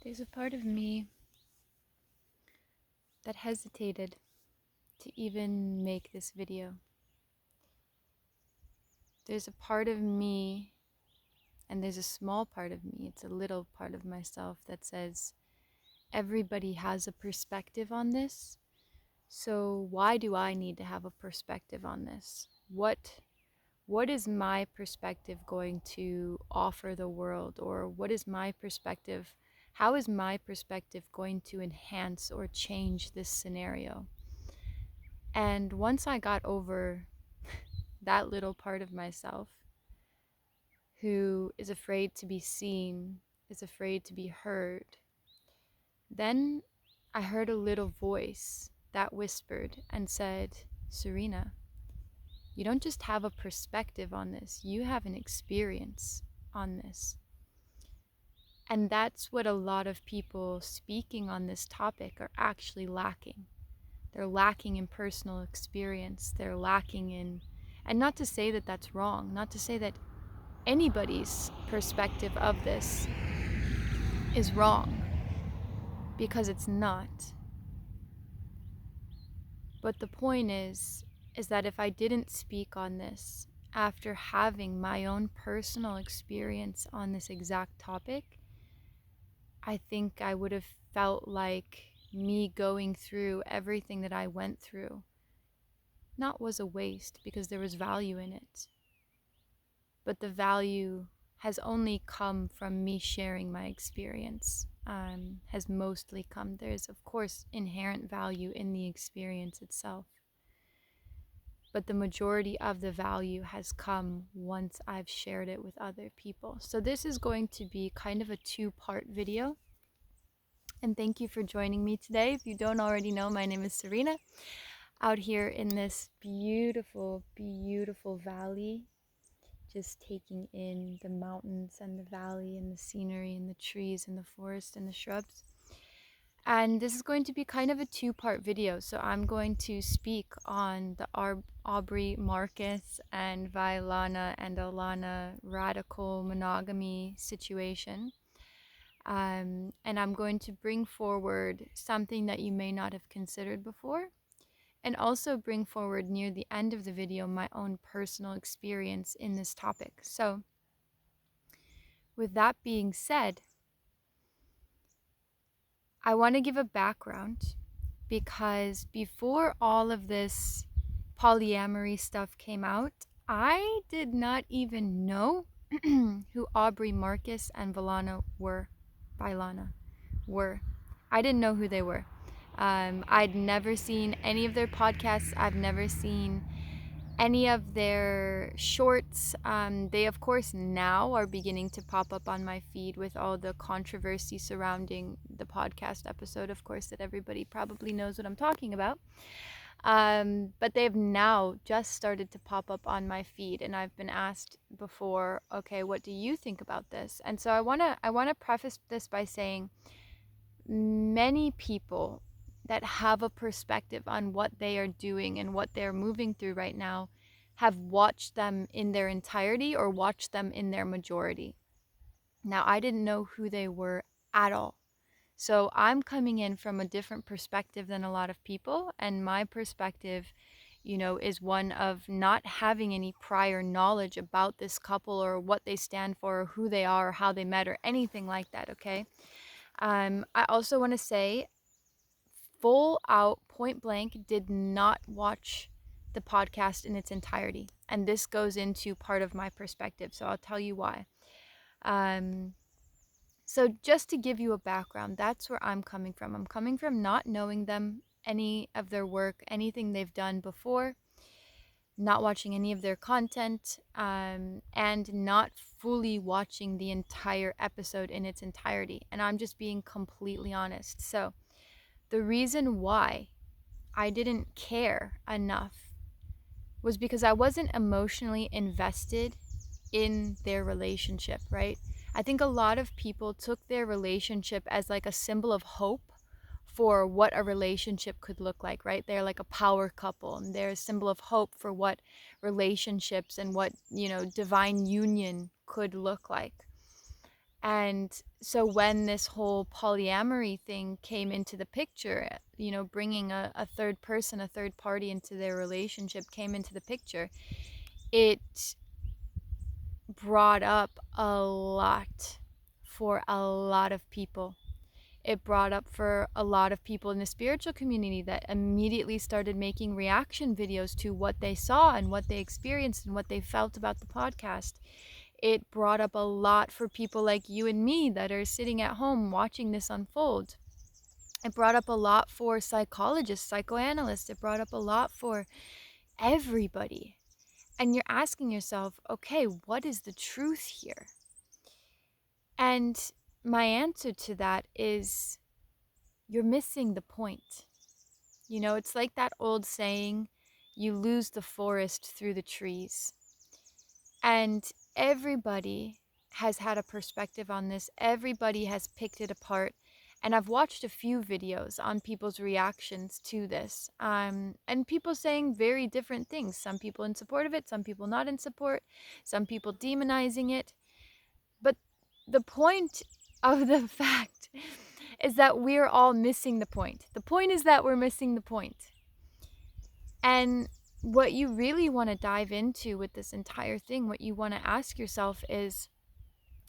There's a part of me that hesitated to even make this video. There's a part of me, and there's a small part of me, it's a little part of myself that says, everybody has a perspective on this, so why do I need to have a perspective on this? What is my perspective going to offer the world, or what is my perspective? How is my perspective going to enhance or change this scenario? And once I got over that little part of myself who is afraid to be seen, is afraid to be heard, then I heard a little voice that whispered and said, Serena, you don't just have a perspective on this, you have an experience on this. And that's what a lot of people speaking on this topic are actually lacking. They're lacking in personal experience. They're lacking in, and not to say that that's wrong, not to say that anybody's perspective of this is wrong, because it's not. But the point is that if I didn't speak on this after having my own personal experience on this exact topic, I think I would have felt like me going through everything that I went through not was a waste, because there was value in it. But the value has only come from me sharing my experience, has mostly come. There's, of course, inherent value in the experience itself. But the majority of the value has come once I've shared it with other people. So this is going to be kind of a two-part video. And thank you for joining me today. If you don't already know, my name is Serena, out here in this beautiful, beautiful valley, just taking in the mountains and the valley and the scenery and the trees and the forest and the shrubs. And this is going to be kind of a two-part video. So I'm going to speak on the Aubrey, Marcus, and Vylana and Alana radical monogamy situation. And I'm going to bring forward something that you may not have considered before, and also bring forward near the end of the video my own personal experience in this topic. So with that being said, I want to give a background, because before all of this polyamory stuff came out, I did not even know who Aubrey, Marcus, and Vylana were. I didn't know who they were. I'd never seen any of their podcasts. I've never seen any of their shorts. They, of course, now are beginning to pop up on my feed with all the controversy surrounding the podcast episode, of course, that everybody probably knows what I'm talking about. But they've now just started to pop up on my feed, and I've been asked before, okay, what do you think about this? And so I wanna preface this by saying, many people that have a perspective on what they are doing and what they're moving through right now have watched them in their entirety or watched them in their majority. Now, I didn't know who they were at all. So I'm coming in from a different perspective than a lot of people, and my perspective, is one of not having any prior knowledge about this couple or what they stand for or who they are or how they met or anything like that, okay? I also want to say, full out, point blank, did not watch the podcast in its entirety. And this goes into part of my perspective, so I'll tell you why. So just to give you a background, that's where I'm coming from. I'm coming from not knowing them, any of their work, anything they've done before, not watching any of their content, and not fully watching the entire episode in its entirety. And I'm just being completely honest. So the reason why I didn't care enough was because I wasn't emotionally invested in their relationship, right? I think a lot of people took their relationship as like a symbol of hope for what a relationship could look like, right? They're like a power couple, and they're a symbol of hope for what relationships and what, divine union could look like. And so when this whole polyamory thing came into the picture, bringing a third person, a third party into their relationship came into the picture, it brought up a lot for a lot of people. It brought up for a lot of people in the spiritual community that immediately started making reaction videos to what they saw and what they experienced and what they felt about the podcast. It brought up a lot for people like you and me that are sitting at home watching this unfold. It brought up a lot for psychologists, psychoanalysts. It brought up a lot for everybody. And you're asking yourself, okay, what is the truth here? And my answer to that is, you're missing the point. It's like that old saying, you lose the forest through the trees. And everybody has had a perspective on this. Everybody has picked it apart. And I've watched a few videos on people's reactions to this. And people saying very different things. Some people in support of it, some people not in support, some people demonizing it. But the point of the fact is that we're all missing the point. The point is that we're missing the point. And what you really want to dive into with this entire thing, what you want to ask yourself is,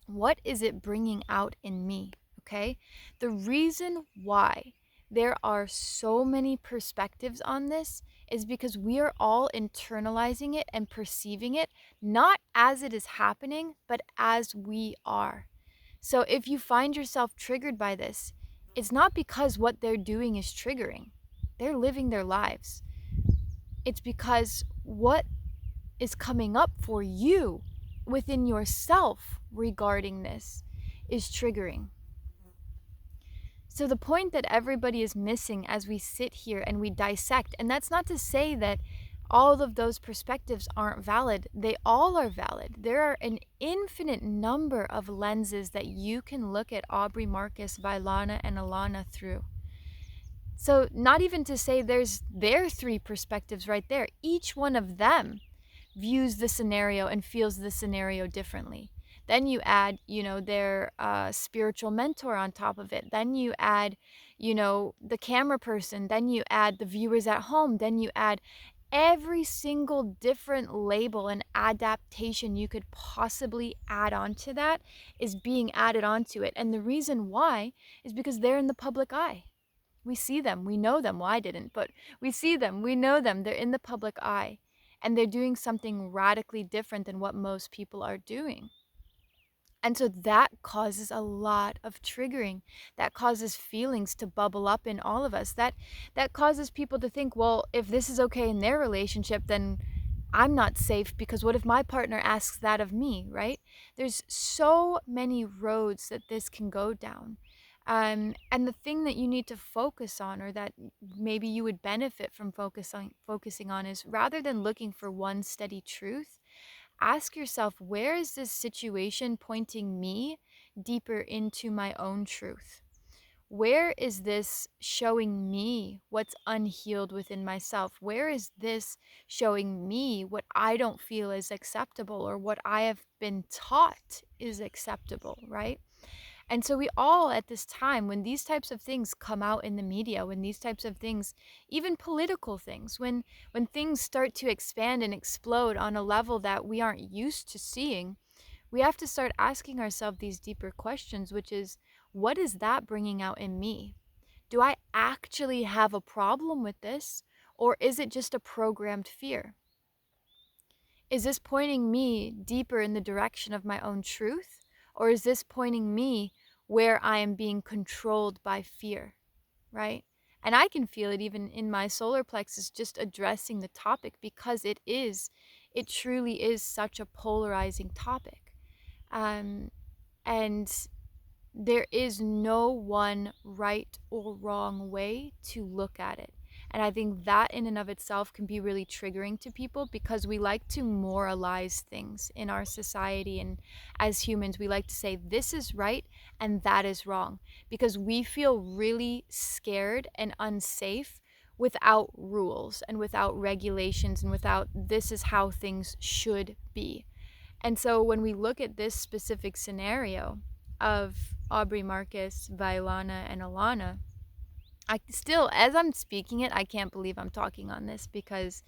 what is it bringing out in me? Okay? The reason why there are so many perspectives on this is because we are all internalizing it and perceiving it, not as it is happening, but as we are. So if you find yourself triggered by this, it's not because what they're doing is triggering. They're living their lives. It's because what is coming up for you within yourself regarding this is triggering. So the point that everybody is missing as we sit here and we dissect, and that's not to say that all of those perspectives aren't valid. They all are valid. There are an infinite number of lenses that you can look at Aubrey, Marcus, Vylana, and Alana through. So not even to say there's their three perspectives right there. Each one of them views the scenario and feels the scenario differently. Then you add, their spiritual mentor on top of it. Then you add, the camera person. Then you add the viewers at home. Then you add every single different label and adaptation you could possibly add onto that is being added onto it. And the reason why is because they're in the public eye. We see them, we know them. Well, I didn't, but we see them, we know them. They're in the public eye, and they're doing something radically different than what most people are doing. And so that causes a lot of triggering. That causes feelings to bubble up in all of us. That causes people to think, well, if this is okay in their relationship, then I'm not safe, because what if my partner asks that of me, right? There's so many roads that this can go down. And the thing that you need to focus on, or that maybe you would benefit from focusing on, is rather than looking for one steady truth, ask yourself, where is this situation pointing me deeper into my own truth? Where is this showing me what's unhealed within myself? Where is this showing me what I don't feel is acceptable, or what I have been taught is acceptable, right? And so we all, at this time, when these types of things come out in the media, when these types of things, even political things, when things start to expand and explode on a level that we aren't used to seeing, we have to start asking ourselves these deeper questions, which is, what is that bringing out in me? Do I actually have a problem with this, or is it just a programmed fear? Is this pointing me deeper in the direction of my own truth? Or is this pointing me where I am being controlled by fear, right? And I can feel it even in my solar plexus, just addressing the topic, because it truly is such a polarizing topic. And there is no one right or wrong way to look at it. And I think that in and of itself can be really triggering to people, because we like to moralize things in our society. And as humans, we like to say this is right and that is wrong, because we feel really scared and unsafe without rules and without regulations and without this is how things should be. And so when we look at this specific scenario, of Aubrey Marcus, Vylana, and Alana, I still, as I'm speaking it, I can't believe I'm talking on this because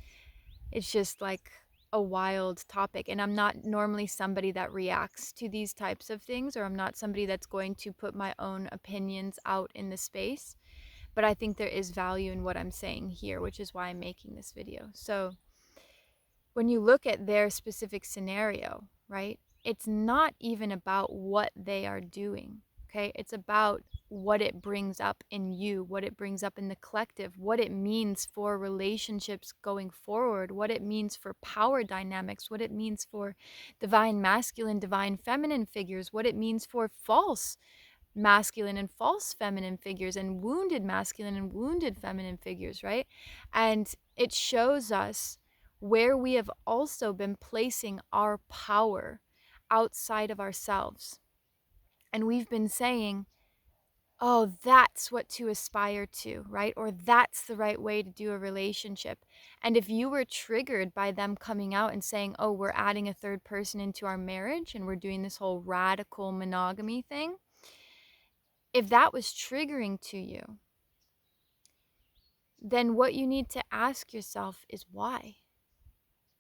it's just like a wild topic. And I'm not normally somebody that reacts to these types of things, or I'm not somebody that's going to put my own opinions out in the space. But I think there is value in what I'm saying here, which is why I'm making this video. So when you look at their specific scenario, right, it's not even about what they are doing. Okay, it's about what it brings up in you, what it brings up in the collective, what it means for relationships going forward, what it means for power dynamics, what it means for divine masculine, divine feminine figures, what it means for false masculine and false feminine figures, and wounded masculine and wounded feminine figures, right? And it shows us where we have also been placing our power outside of ourselves. And we've been saying, oh, that's what to aspire to, right? Or that's the right way to do a relationship. And if you were triggered by them coming out and saying, oh, we're adding a third person into our marriage and we're doing this whole radical monogamy thing, if that was triggering to you, then what you need to ask yourself is why?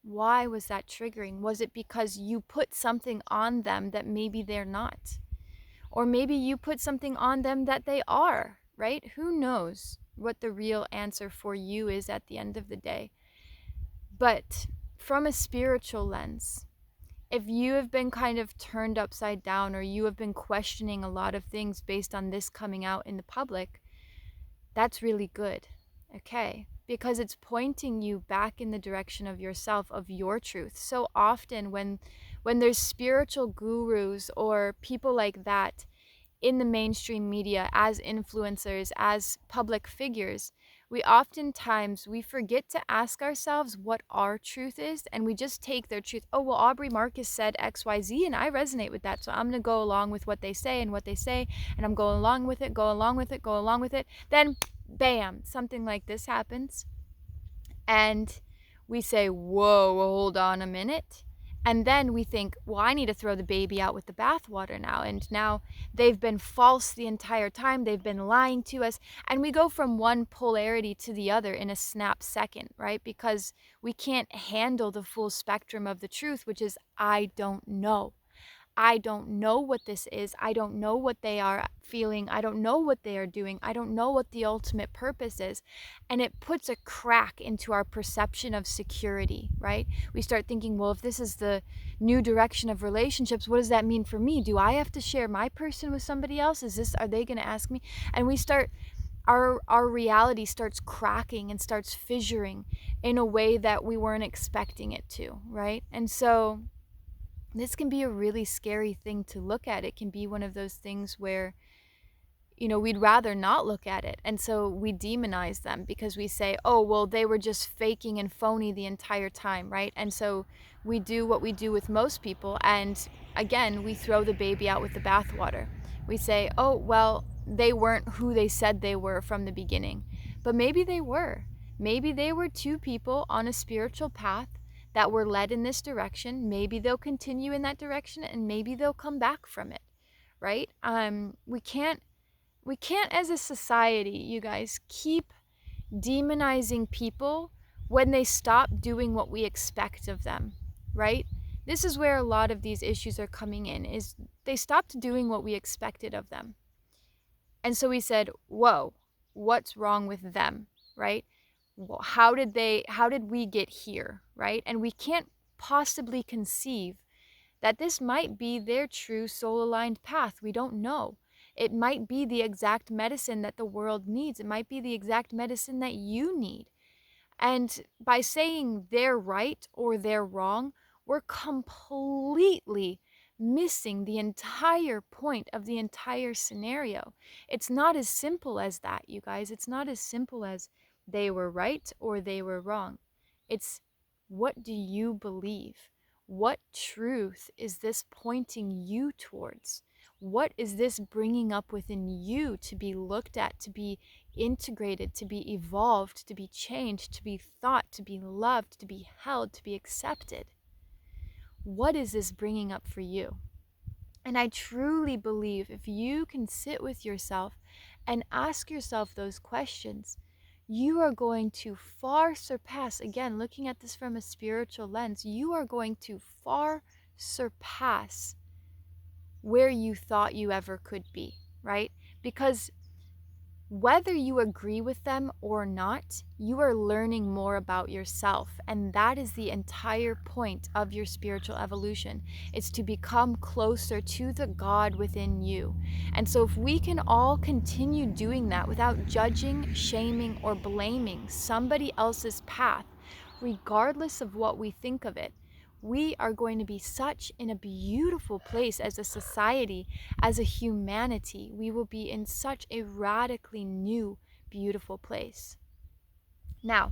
Why was that triggering? Was it because you put something on them that maybe they're not? Or maybe you put something on them that they are, right? Who knows what the real answer for you is at the end of the day? But from a spiritual lens, if you have been kind of turned upside down, or you have been questioning a lot of things based on this coming out in the public, that's really good, okay? Because it's pointing you back in the direction of yourself, of your truth. So often when there's spiritual gurus or people like that in the mainstream media as influencers, as public figures, we forget to ask ourselves what our truth is, and we just take their truth. Oh, well, Aubrey Marcus said XYZ, and I resonate with that, so I'm going to go along with what they say, and I'm going along with it, go along with it. Then, bam, something like this happens, and we say, whoa, hold on a minute. And then we think, well, I need to throw the baby out with the bathwater now. And now they've been false the entire time. They've been lying to us. And we go from one polarity to the other in a snap second, right? Because we can't handle the full spectrum of the truth, which is, I don't know. I don't know what this is. I don't know what they are feeling. I don't know what they are doing. I don't know what the ultimate purpose is. And it puts a crack into our perception of security, right? We start thinking, well, if this is the new direction of relationships, what does that mean for me? Do I have to share my person with somebody else? Are they going to ask me? And we start, our reality starts cracking and starts fissuring in a way that we weren't expecting it to, right? And so this can be a really scary thing to look at. It can be one of those things where, we'd rather not look at it. And so we demonize them because we say, oh, well, they were just faking and phony the entire time, right? And so we do what we do with most people. And again, we throw the baby out with the bathwater. We say, oh, well, they weren't who they said they were from the beginning. But maybe they were. Maybe they were two people on a spiritual path that were led in this direction. Maybe they'll continue in that direction, and maybe they'll come back from it, right? We can't as a society, you guys, keep demonizing people when they stop doing what we expect of them, right? This is where a lot of these issues are coming in, is they stopped doing what we expected of them. And so we said, whoa, what's wrong with them, right? How did we get here, right? And we can't possibly conceive that this might be their true soul-aligned path. We don't know. It might be the exact medicine that the world needs. It might be the exact medicine that you need. And by saying they're right or they're wrong, we're completely missing the entire point of the entire scenario. It's not as simple as that, you guys. It's not as simple as they were right or they were wrong. It's, what do you believe? What truth is this pointing you towards? What is this bringing up within you to be looked at, to be integrated, to be evolved, to be changed, to be thought, to be loved, to be held, to be accepted? What is this bringing up for you? And I truly believe if you can sit with yourself and ask yourself those questions, you are going to far surpass, again, looking at this from a spiritual lens, you are going to far surpass where you thought you ever could be, right? Because whether you agree with them or not, you are learning more about yourself. And that is the entire point of your spiritual evolution. It's to become closer to the God within you. And so if we can all continue doing that without judging, shaming, or blaming somebody else's path, regardless of what we think of it, we are going to be such in a beautiful place as a society, as a humanity. We will be in such a radically new, beautiful place. Now,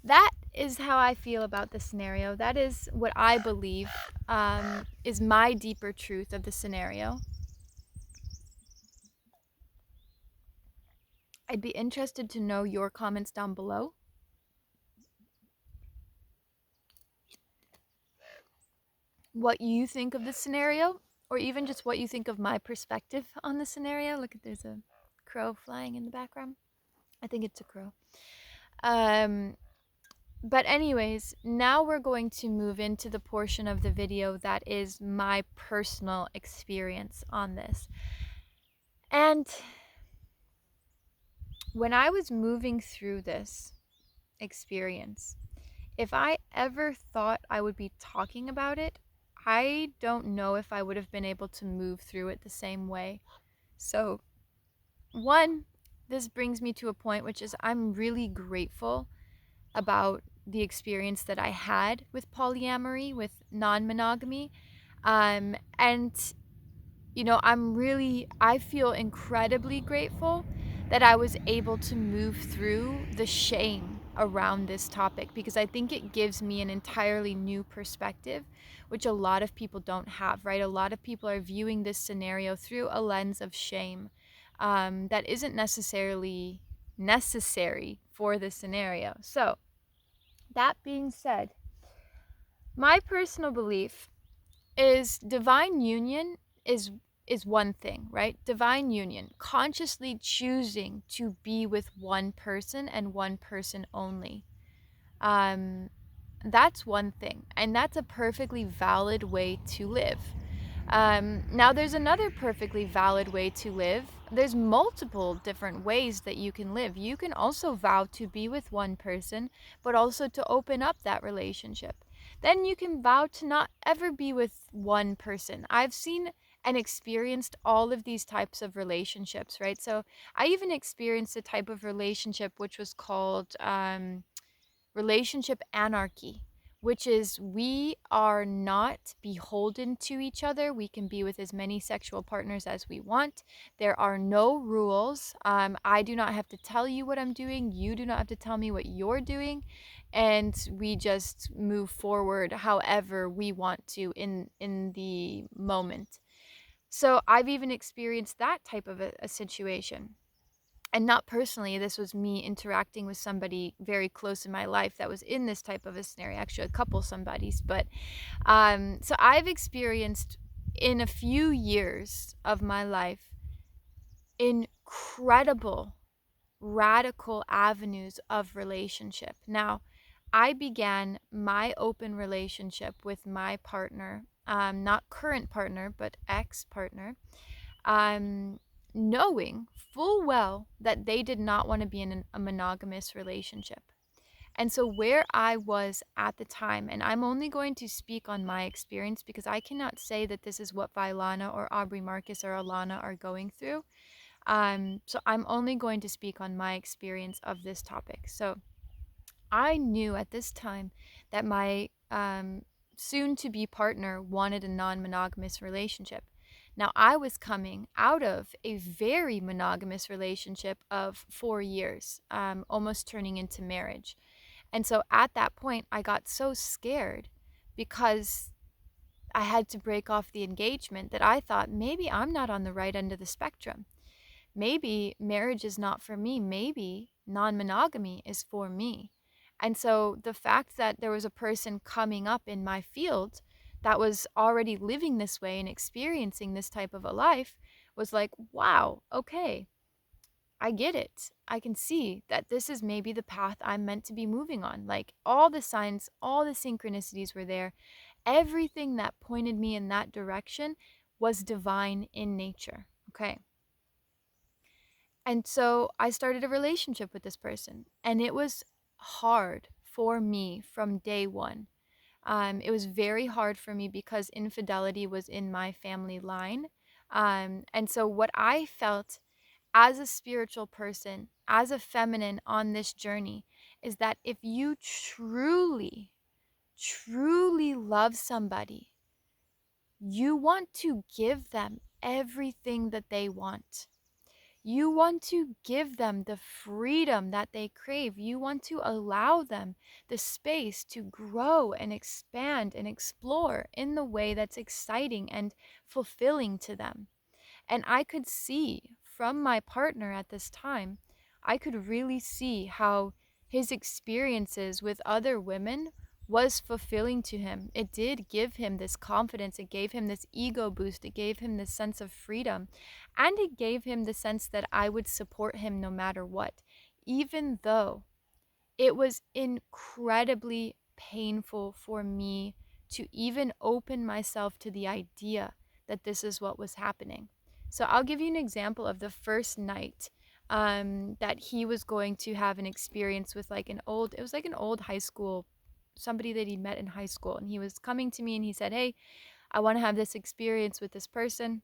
that is how I feel about the scenario. That is what I believe is my deeper truth of the scenario. I'd be interested to know your comments down below. What you think of the scenario, or even just what you think of my perspective on the scenario. Look, there's a crow flying in the background. I think it's a crow. But anyways, now we're going to move into the portion of the video that is my personal experience on this. And when I was moving through this experience, if I ever thought I would be talking about it, I don't know if I would have been able to move through it the same way. So, one, this brings me to a point which is I'm really grateful about the experience that I had with polyamory, with non-monogamy. And, I feel incredibly grateful that I was able to move through the shame around this topic, because I think it gives me an entirely new perspective, which a lot of people don't have, right? A lot of people are viewing this scenario through a lens of shame that isn't necessarily necessary for the scenario. So, that being said, my personal belief is divine union is one thing, right? Divine union, consciously choosing to be with one person and one person only. That's one thing, and that's a perfectly valid way to live. Now, there's another perfectly valid way to live. There's multiple different ways that you can live. You can also vow to be with one person, but also to open up that relationship. Then you can vow to not ever be with one person. I've seen and experienced all of these types of relationships, right? So I even experienced a type of relationship which was called relationship anarchy, which is we are not beholden to each other. We can be with as many sexual partners as we want. There are no rules. I do not have to tell you what I'm doing. You do not have to tell me what you're doing. And we just move forward however we want to in the moment. So I've even experienced that type of a situation. And not personally, this was me interacting with somebody very close in my life that was in this type of a scenario, actually a couple somebodies. But so I've experienced in a few years of my life incredible radical avenues of relationship. Now, I began my open relationship with my partner, not current partner, but ex-partner, knowing full well that they did not want to be in a monogamous relationship. And so where I was at the time, and I'm only going to speak on my experience because I cannot say that this is what Vylana or Aubrey Marcus or Alana are going through. So I'm only going to speak on my experience of this topic. So I knew at this time that my soon-to-be partner wanted a non-monogamous relationship. Now, I was coming out of a very monogamous relationship of 4 years, almost turning into marriage. And so at that point, I got so scared because I had to break off the engagement that I thought maybe I'm not on the right end of the spectrum. Maybe marriage is not for me. Maybe non-monogamy is for me. And so the fact that there was a person coming up in my field that was already living this way and experiencing this type of a life was like, wow, okay, I get it. I can see that this is maybe the path I'm meant to be moving on. Like all the signs, all the synchronicities were there. Everything that pointed me in that direction was divine in nature. Okay. And so I started a relationship with this person, and it was hard for me from day one. It was very hard for me because infidelity was in my family line. And so, what I felt as a spiritual person, as a feminine on this journey, is that if you truly, truly love somebody, you want to give them everything that they want. You want to give them the freedom that they crave. You want to allow them the space to grow and expand and explore in the way that's exciting and fulfilling to them. And I could see from my partner at this time, I could really see how his experiences with other women was fulfilling to him. It did give him this confidence. It gave him this ego boost. It gave him this sense of freedom. And it gave him the sense that I would support him no matter what, even though it was incredibly painful for me to even open myself to the idea that this is what was happening. So I'll give you an example of the first night that he was going to have an experience with like it was like an old high school, somebody that he met in high school. And he was coming to me and he said, hey, I want to have this experience with this person.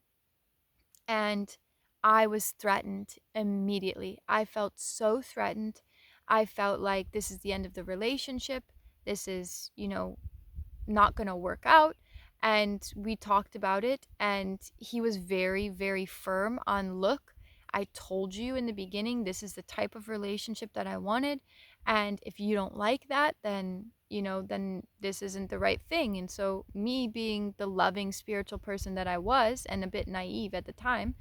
And I was threatened immediately. I felt so threatened. I felt like this is the end of the relationship. This is, not going to work out. And we talked about it, and he was very, very firm on, look, I told you in the beginning, this is the type of relationship that I wanted. And if you don't like that, then, then this isn't the right thing. And so, me being the loving spiritual person that I was, and a bit naive at the time,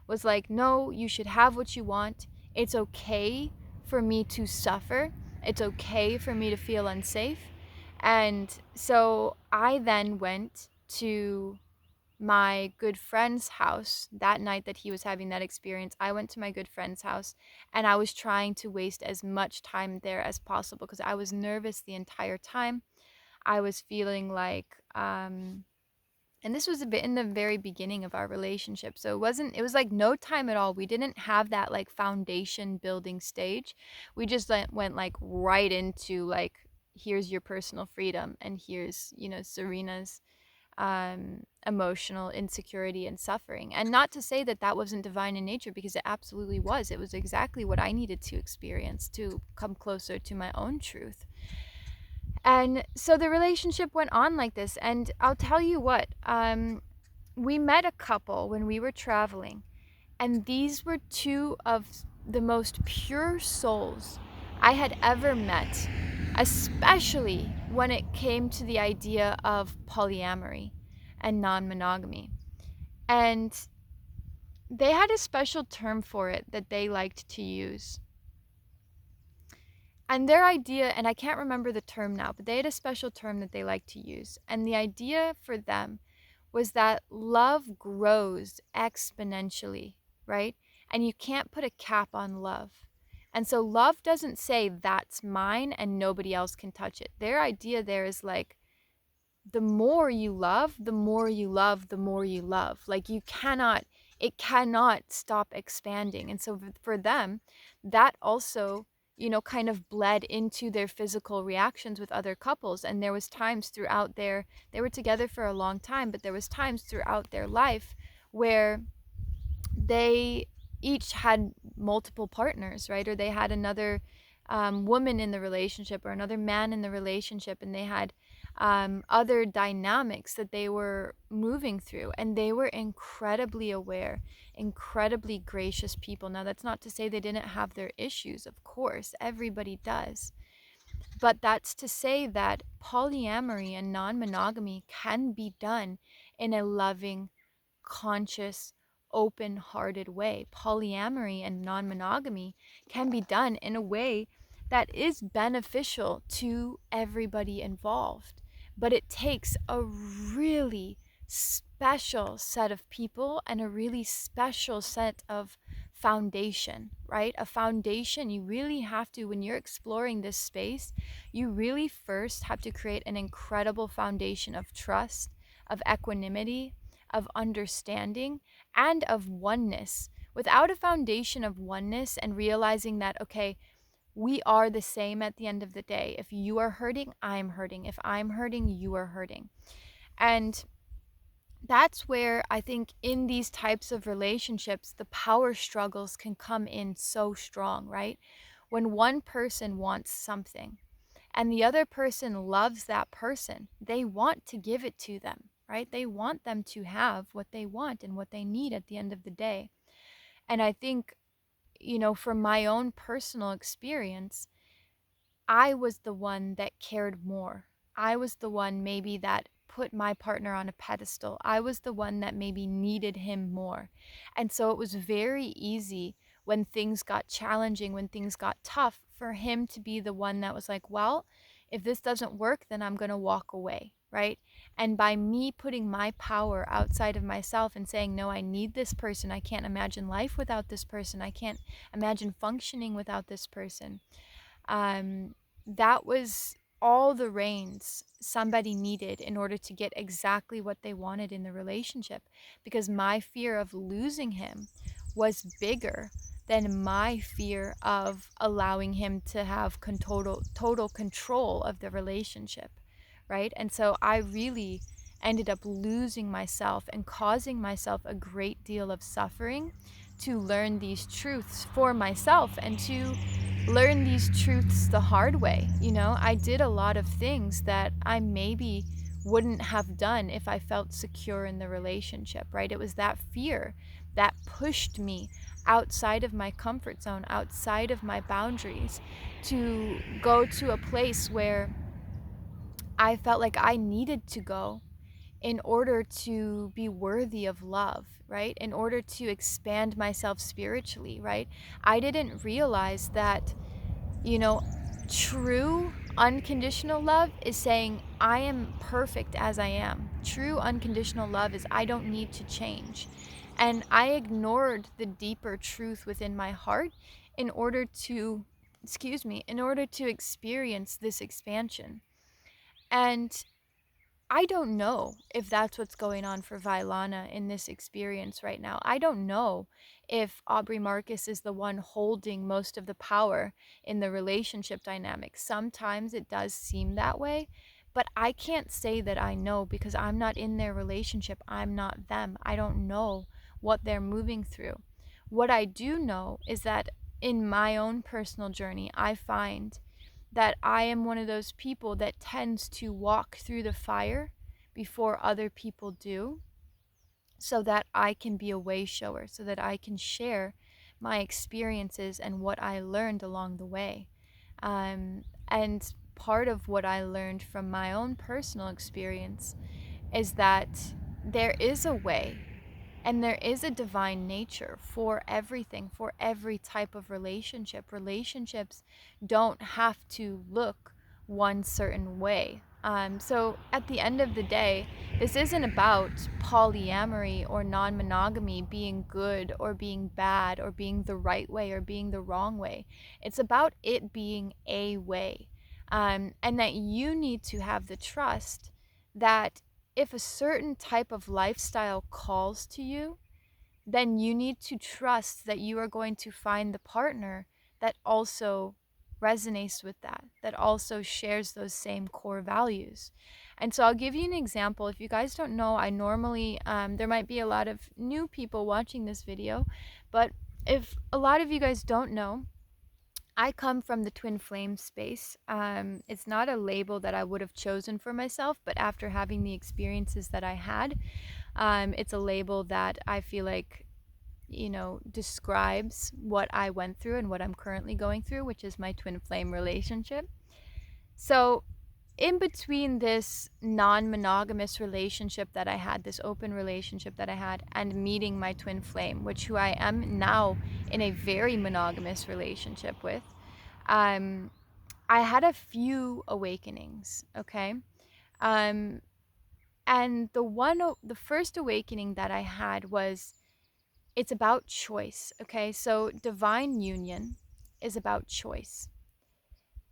was like, no, you should have what you want. It's okay for me to suffer. It's okay for me to feel unsafe. And so I then went to my good friend's house that night that he was having that experience. I went to my good friend's house, and I was trying to waste as much time there as possible because I was nervous the entire time. I was feeling like, and this was a bit in the very beginning of our relationship. So it was like no time at all. We didn't have that like foundation building stage. We just went like right into like, here's your personal freedom, and here's, Serena's emotional insecurity and suffering. And not to say that that wasn't divine in nature, because it absolutely was. It was exactly what I needed to experience to come closer to my own truth. And so the relationship went on like this. And I'll tell you what, we met a couple when we were traveling, and these were two of the most pure souls I had ever met, especially when it came to the idea of polyamory and non-monogamy. And they had a special term for it that they liked to use. And their idea, and I can't remember the term now, but they had a special term that they liked to use. And the idea for them was that love grows exponentially, right? And you can't put a cap on love. And so love doesn't say that's mine and nobody else can touch it. Their idea there is like, the more you love, the more you love, the more you love. Like it cannot stop expanding. And so for them, that also, kind of bled into their physical reactions with other couples. And there was times throughout they were together for a long time, but there was times throughout their life where they each had multiple partners, right? Or they had another woman in the relationship or another man in the relationship, and they had other dynamics that they were moving through. And they were incredibly aware, incredibly gracious people. Now, that's not to say they didn't have their issues. Of course, everybody does. But that's to say that polyamory and non-monogamy can be done in a loving, conscious, open-hearted way. Polyamory and non-monogamy can be done in a way that is beneficial to everybody involved. but it takes a really special set of people and a really special set of foundation, right? A foundation you really have to, when you're exploring this space, you really first have to create an incredible foundation of trust, of equanimity, of understanding, and of oneness. Without a foundation of oneness and realizing that, okay, we are the same at the end of the day. If you are hurting, I'm hurting. If I'm hurting, you are hurting. And that's where I think in these types of relationships, the power struggles can come in so strong, right? When one person wants something and the other person loves that person, they want to give it to them, right? They want them to have what they want and what they need at the end of the day. And I think, from my own personal experience, I was the one that cared more. I was the one maybe that put my partner on a pedestal. I was the one that maybe needed him more. And so it was very easy when things got challenging, when things got tough, for him to be the one that was like, well, if this doesn't work, then I'm going to walk away, right? And by me putting my power outside of myself and saying, no, I need this person. I can't imagine life without this person. I can't imagine functioning without this person. That was all the reins somebody needed in order to get exactly what they wanted in the relationship, because my fear of losing him was bigger than my fear of allowing him to have total control of the relationship, right? And so I really ended up losing myself and causing myself a great deal of suffering to learn these truths for myself and to learn these truths the hard way. I did a lot of things that I maybe wouldn't have done if I felt secure in the relationship, right? It was that fear that pushed me outside of my comfort zone, outside of my boundaries, to go to a place where I felt like I needed to go in order to be worthy of love, right? In order to expand myself spiritually, right? I didn't realize that, you know, true unconditional love is saying, I am perfect as I am. True unconditional love is, I don't need to change. And I ignored the deeper truth within my heart in order to, in order to experience this expansion. And I don't know if that's what's going on for Vylana in this experience right now. I don't know if Aubrey Marcus is the one holding most of the power in the relationship dynamic. Sometimes it does seem that way, but I can't say that I know because I'm not in their relationship. I'm not them. I don't know what they're moving through. What I do know is that in my own personal journey, I find that I am one of those people that tends to walk through the fire before other people do, so that I can be a way shower, so that I can share my experiences and what I learned along the way. And part of what I learned from my own personal experience is that there is a way and there is a divine nature for everything, for every type of relationship. Relationships don't have to look one certain way. So at the end of the day, this isn't about polyamory or non monogamy being good or being bad or being the right way or being the wrong way. It's about it being a way. And that you need to have the trust that if a certain type of lifestyle calls to you, then you need to trust that you are going to find the partner that also resonates with that, that also shares those same core values. And so I'll give you an example. If you guys don't know, I normally, there might be a lot of new people watching this video, but if a lot of you guys don't know, I come from the Twinflame space. It's not a label that I would have chosen for myself, but after having the experiences that I had, it's a label that I feel like, describes what I went through and what I'm currently going through, which is my twin flame relationship. So, in between this non monogamous relationship that I had, this open relationship that I had, and meeting my twin flame, who I am now in a very monogamous relationship with, I had a few awakenings, okay? And the first awakening that I had was, it's about choice. Okay, so divine union is about choice.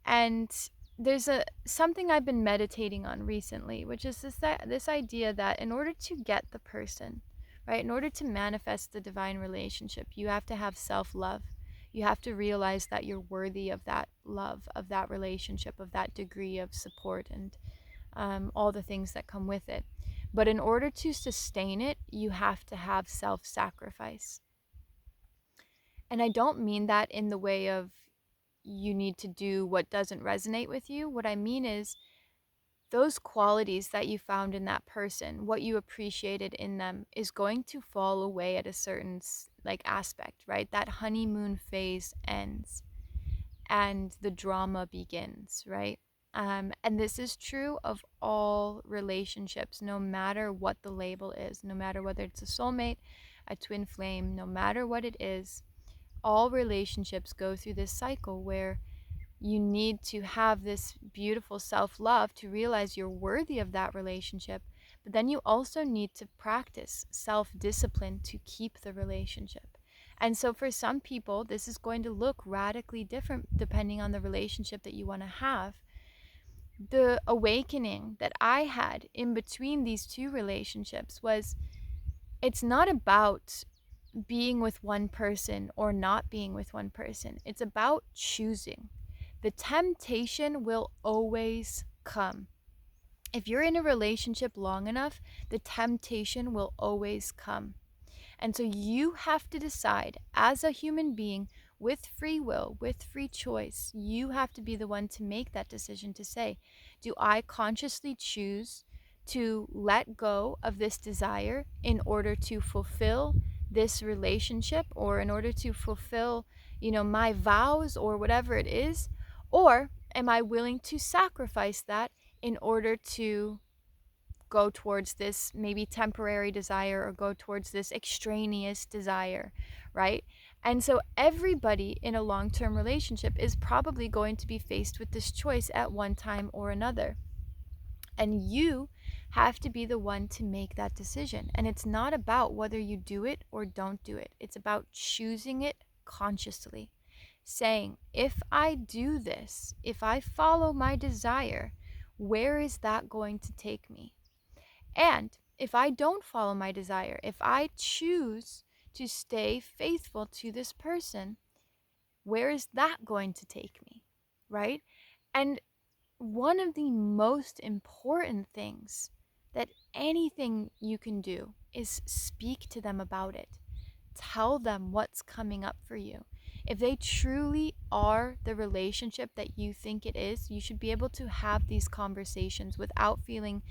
And there's a something I've been meditating on recently, which is this idea that in order to get the person, right, in order to manifest the divine relationship, you have to have self-love. You have to realize that you're worthy of that love, of that relationship, of that degree of support, and all the things that come with it. But in order to sustain it, you have to have self-sacrifice. And I don't mean that in the way of you need to do what doesn't resonate with you. What I mean is those qualities that you found in that person, what you appreciated in them, is going to fall away at a certain like aspect, right? That honeymoon phase ends and the drama begins, right? And this is true of all relationships, no matter what the label is, no matter whether it's a soulmate, a twin flame, no matter what it is. All relationships go through this cycle where you need to have this beautiful self-love to realize you're worthy of that relationship, but then you also need to practice self-discipline to keep the relationship. And so for some people, this is going to look radically different depending on the relationship that you want to have. The awakening that I had in between these two relationships was, it's not about being with one person or not being with one person. It's about choosing. The temptation will always come. If you're in a relationship long enough, the temptation will always come. And so you have to decide as a human being with free will, with free choice, you have to be the one to make that decision to say, do I consciously choose to let go of this desire in order to fulfill this relationship, or in order to fulfill, my vows or whatever it is? Or am I willing to sacrifice that in order to go towards this maybe temporary desire, or go towards this extraneous desire, right? And so everybody in a long-term relationship is probably going to be faced with this choice at one time or another. And you have to be the one to make that decision. And it's not about whether you do it or don't do it. It's about choosing it consciously. Saying, if I do this, if I follow my desire, where is that going to take me? And if I don't follow my desire, if I choose to stay faithful to this person, where is that going to take me? Right? And one of the most important things that anything you can do is speak to them about it. Tell them what's coming up for you. If they truly are the relationship that you think it is, you should be able to have these conversations without feeling,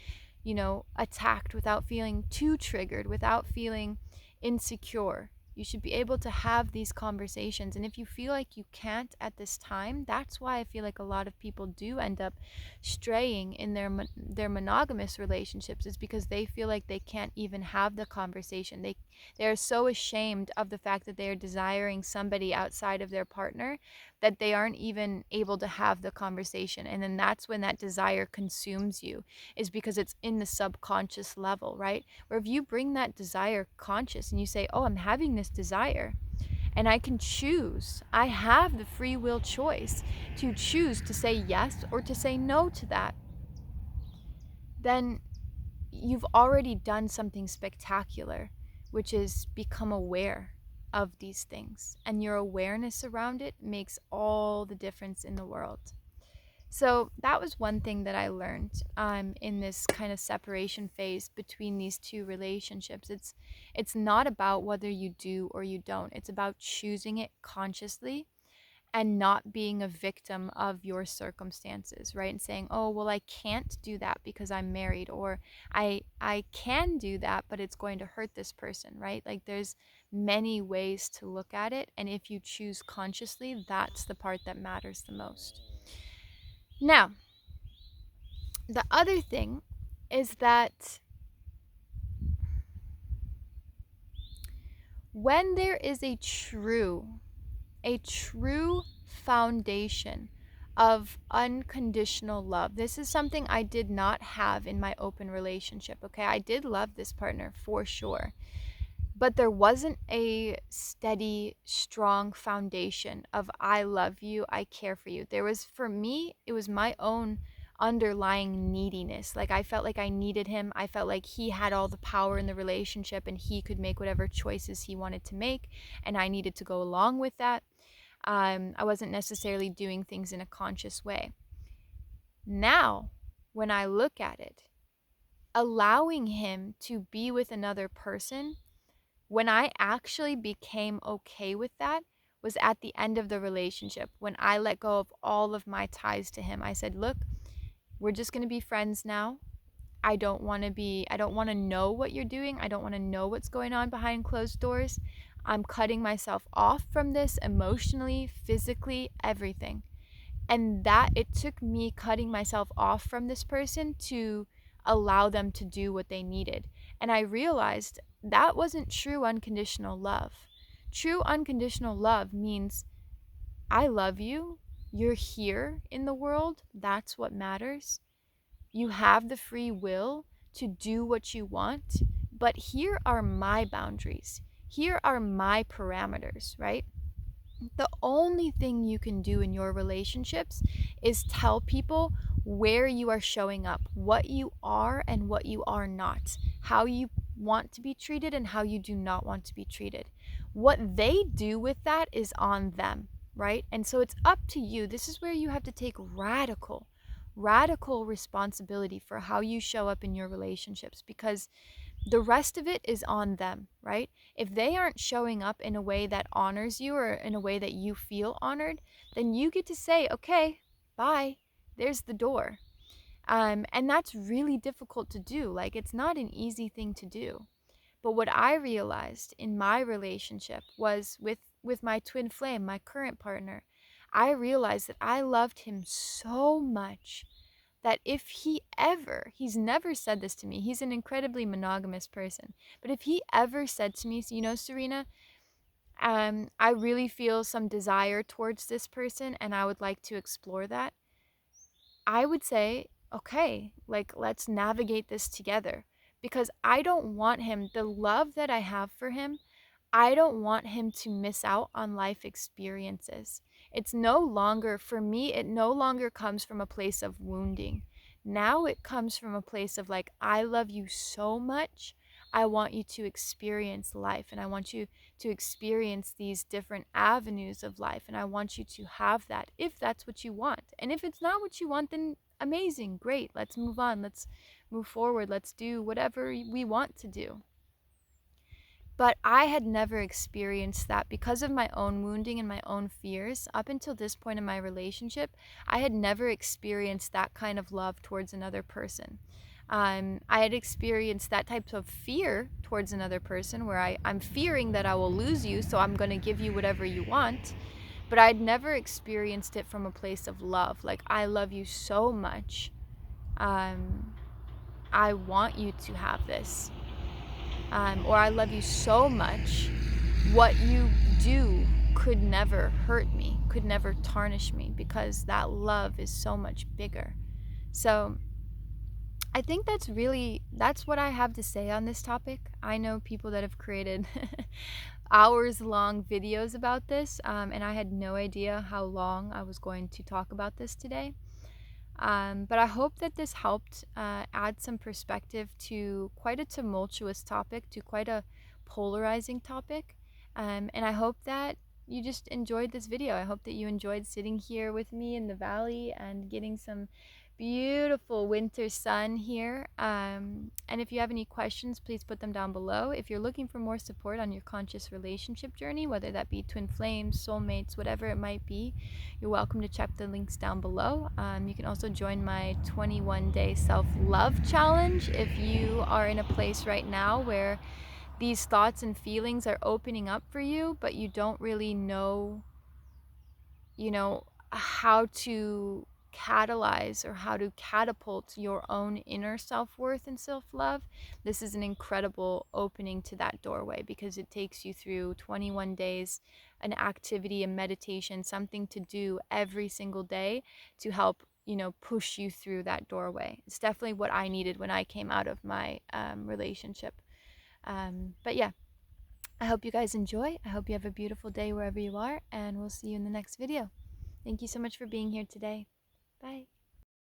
attacked, without feeling too triggered, without feeling insecure. You should be able to have these conversations. And if you feel like you can't at this time, that's why I feel like a lot of people do end up straying in their monogamous relationships, is because they feel like they can't even have the conversation. They're so ashamed of the fact that they are desiring somebody outside of their partner that they aren't even able to have the conversation. And then that's when that desire consumes you, is because it's in the subconscious level, right? Where if you bring that desire conscious and you say, oh, I'm having this desire and I can choose, I have the free will choice to choose to say yes or to say no to that, then you've already done something spectacular, which is become aware of these things. And your awareness around it makes all the difference in the world. So that was one thing that I learned in this kind of separation phase between these two relationships. It's not about whether you do or you don't. It's about choosing it consciously and not being a victim of your circumstances, right? And saying, oh, well, I can't do that because I'm married, or I can do that, but it's going to hurt this person, right? Like there's many ways to look at it. And if you choose consciously, that's the part that matters the most. Now, the other thing is that when there is a true foundation of unconditional love. This is something I did not have in my open relationship, okay? I did love this partner for sure, but there wasn't a steady, strong foundation of I love you, I care for you. There was, for me, it was my own underlying neediness. Like, I felt like I needed him. I felt like he had all the power in the relationship and he could make whatever choices he wanted to make, and I needed to go along with that. I wasn't necessarily doing things in a conscious way. Now, when I look at it, allowing him to be with another person, when I actually became okay with that, was at the end of the relationship, when I let go of all of my ties to him. I said, look, we're just going to be friends now. I don't want to know what you're doing. I don't want to know what's going on behind closed doors. I'm cutting myself off from this emotionally, physically, everything. And that it took me cutting myself off from this person to allow them to do what they needed. And I realized that wasn't true unconditional love. True unconditional love means I love you. You're here in the world. That's what matters. You have the free will to do what you want, but here are my boundaries. Here are my parameters, right? The only thing you can do in your relationships is tell people where you are showing up, what you are and what you are not, how you want to be treated and how you do not want to be treated. What they do with that is on them, right? And so it's up to you. This is where you have to take radical responsibility for how you show up in your relationships, because the rest of it is on them, right? If they aren't showing up in a way that honors you or in a way that you feel honored, then you get to say, okay, bye, there's the door. And that's really difficult to do. Like, it's not an easy thing to do. But what I realized in my relationship was with my twin flame, my current partner, I realized that I loved him so much that if he ever, he's never said this to me, he's an incredibly monogamous person, but if he ever said to me, you know, Serena, I really feel some desire towards this person and I would like to explore that, I would say, okay, like, let's navigate this together, because I don't want him, the love that I have for him, I don't want him to miss out on life experiences. It's no longer, for me, it no longer comes from a place of wounding. Now it comes from a place of like, I love you so much. I want you to experience life, and I want you to experience these different avenues of life, and I want you to have that if that's what you want. And if it's not what you want, then amazing, great. Let's move on. Let's move forward. Let's do whatever we want to do. But I had never experienced that because of my own wounding and my own fears. Up until this point in my relationship, I had never experienced that kind of love towards another person. I had experienced that type of fear towards another person where I'm fearing that I will lose you, so I'm going to give you whatever you want. But I'd never experienced it from a place of love. Like, I love you so much. I want you to have this. Or I love you so much. What you do could never hurt me, could never tarnish me, because that love is so much bigger. So I think that's what I have to say on this topic. I know people that have created hours long videos about this, and I had no idea how long I was going to talk about this today. But I hope that this helped add some perspective to quite a tumultuous topic, to quite a polarizing topic. And I hope that you just enjoyed this video. I hope that you enjoyed sitting here with me in the valley and getting some beautiful winter sun here. And if you have any questions, please put them down below. If you're looking for more support on your conscious relationship journey, whether that be twin flames, soulmates, whatever it might be, you're welcome to check the links down below. You can also join my 21-day self-love challenge if you are in a place right now where these thoughts and feelings are opening up for you, but you don't really know, how to catalyze or how to catapult your own inner self-worth and self-love, this is an incredible opening to that doorway, because it takes you through 21 days, an activity, a meditation, something to do every single day to help, push you through that doorway. It's definitely what I needed when I came out of my relationship. But yeah, I hope you guys enjoy. I hope you have a beautiful day wherever you are, and we'll see you in the next video. Thank you so much for being here today. Bye.